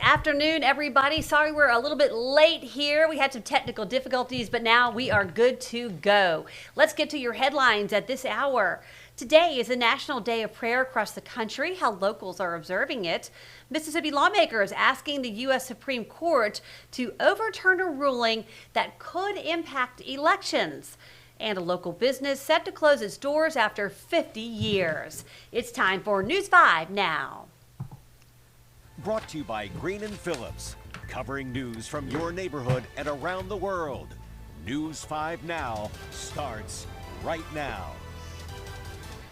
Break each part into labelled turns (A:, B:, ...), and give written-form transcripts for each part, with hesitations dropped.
A: afternoon, everybody. Sorry we're a little bit late here. We had some technical difficulties, but now we are good to go. Let's get to your headlines at this hour. Today is a National Day of Prayer across the country, how locals are observing it. Mississippi lawmakers asking the U.S. Supreme Court to overturn a ruling that could impact elections. And a local business set to close its doors after 50 years. It's time for News 5 Now.
B: Brought to you by Green & Phillips, covering news from your neighborhood and around the world. News 5 Now starts right now.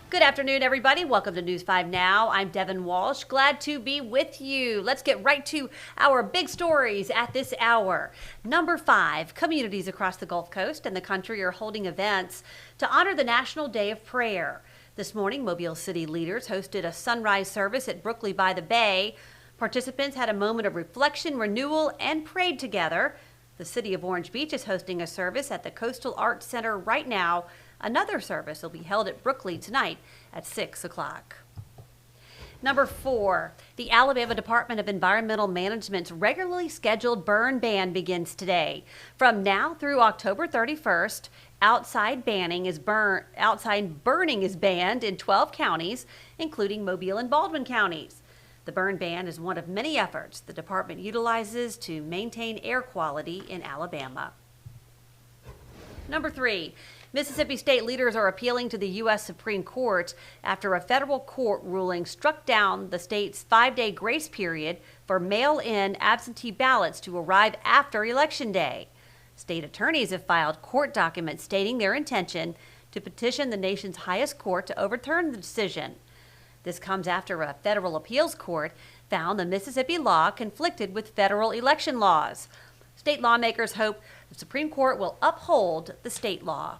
A: Good afternoon, everybody. Welcome to News 5 Now. I'm Devin Walsh. Glad to be with you. Let's get right to our big stories at this hour. Number 5, communities across the Gulf Coast and the country are holding events to honor the National Day of Prayer. This morning, Mobile City leaders hosted a sunrise service at Brookley by the Bay. Participants had a moment of reflection, renewal, and prayed together. The city of Orange Beach is hosting a service at the Coastal Arts Center right now. Another service will be held at Brookley tonight at 6 o'clock. Number 4, the Alabama Department of Environmental Management's regularly scheduled burn ban begins today. From now through October 31st, outside burning is banned in 12 counties, including Mobile and Baldwin counties. The burn ban is one of many efforts the department utilizes to maintain air quality in Alabama. Number 3, Mississippi state leaders are appealing to the U.S. Supreme Court after a federal court ruling struck down the state's 5-day grace period for mail-in absentee ballots to arrive after Election Day. State attorneys have filed court documents stating their intention to petition the nation's highest court to overturn the decision. This comes after a federal appeals court found the Mississippi law conflicted with federal election laws. State lawmakers hope the Supreme Court will uphold the state law.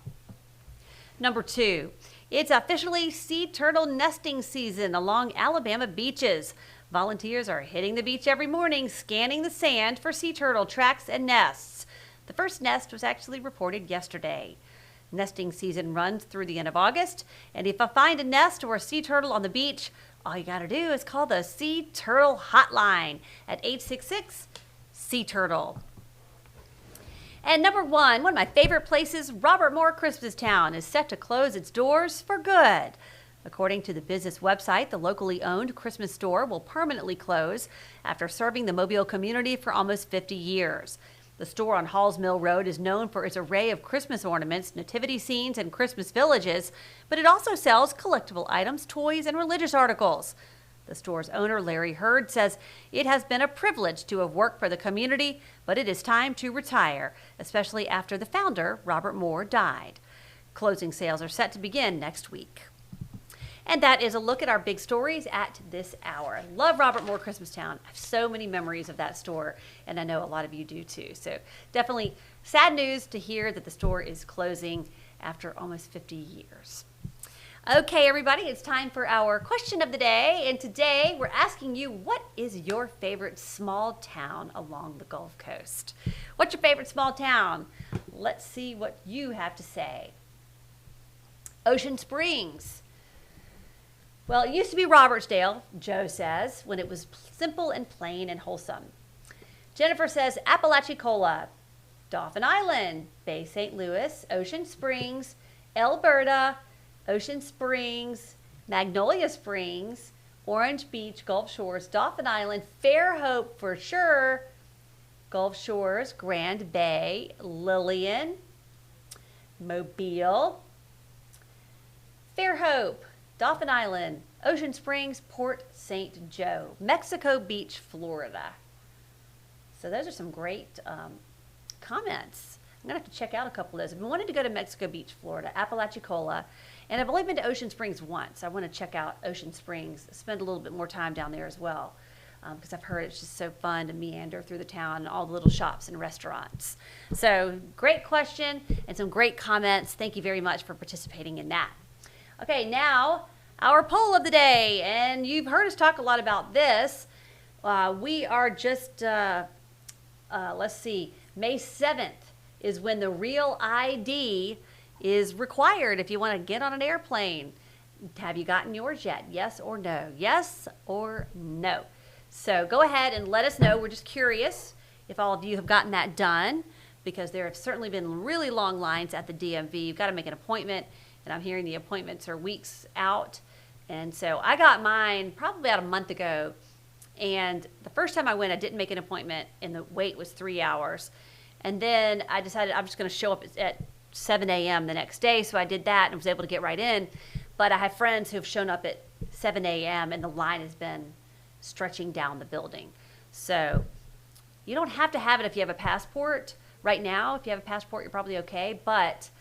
A: Number 2, it's officially sea turtle nesting season along Alabama beaches. Volunteers are hitting the beach every morning, scanning the sand for sea turtle tracks and nests. The first nest was actually reported yesterday. Nesting season runs through the end of August, and if I find a nest or a sea turtle on the beach, all you gotta do is call the Sea Turtle Hotline at 866-SEA-TURTLE. And number 1 of my favorite places, Robert Moore Christmastown, is set to close its doors for good. According to the business website, the locally owned Christmas store will permanently close after serving the Mobile community for almost 50 years. The store on Halls Mill Road is known for its array of Christmas ornaments, nativity scenes, and Christmas villages, but it also sells collectible items, toys, and religious articles. The store's owner, Larry Hurd, says it has been a privilege to have worked for the community, but it is time to retire, especially after the founder, Robert Moore, died. Closing sales are set to begin next week. And that is a look at our big stories at this hour. I love Robert Moore Christmastown. I have so many memories of that store, and I know a lot of you do too. So definitely sad news to hear that the store is closing after almost 50 years. Okay, everybody, it's time for our question of the day. And today we're asking you, what is your favorite small town along the Gulf Coast? What's your favorite small town? Let's see what you have to say. Ocean Springs. Well, it used to be Robertsdale, Joe says, when it was simple and plain and wholesome. Jennifer says Apalachicola, Dauphin Island, Bay St. Louis, Ocean Springs, Alberta, Ocean Springs, Magnolia Springs, Orange Beach, Gulf Shores, Dauphin Island, Fairhope for sure, Gulf Shores, Grand Bay, Lillian, Mobile, Fairhope, Dauphin Island, Ocean Springs, Port St. Joe, Mexico Beach, Florida. So those are some great comments. I'm going to have to check out a couple of those. I've been wanting to go to Mexico Beach, Florida, Apalachicola, and I've only been to Ocean Springs once. I want to check out Ocean Springs, spend a little bit more time down there as well, because I've heard it's just so fun to meander through the town and all the little shops and restaurants. So great question and some great comments. Thank you very much for participating in that. Okay, now our poll of the day, and you've heard us talk a lot about this. We are just, let's see, May 7th is when the real ID is required if you want to get on an airplane. Have you gotten yours yet? Yes or no? Yes or no? So go ahead and let us know. We're just curious if all of you have gotten that done, because there have certainly been really long lines at the DMV. You've got to make an appointment, and I'm hearing the appointments are weeks out. And so I got mine probably about a month ago, and the first time I went, I didn't make an appointment, and the wait was 3 hours. And then I decided I'm just going to show up at 7 a.m. the next day, so I did that and was able to get right in. But I have friends who have shown up at 7 a.m. and the line has been stretching down the building. So you don't have to have it if you have a passport. Right now, if you have a passport, you're probably okay, but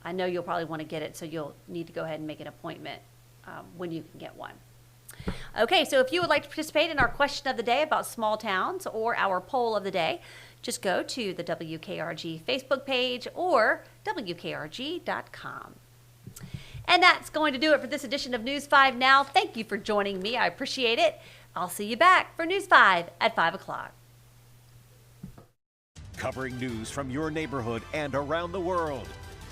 A: I know you'll probably want to get it, so you'll need to go ahead and make an appointment when you can get one. Okay, so if you would like to participate in our question of the day about small towns or our poll of the day, just go to the WKRG Facebook page or WKRG.com. And that's going to do it for this edition of News 5 Now. Thank you for joining me. I appreciate it. I'll see you back for News 5 at 5 o'clock.
B: Covering news from your neighborhood and around the world.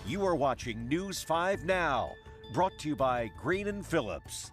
B: You are watching News 5 Now, brought to you by Green & Phillips.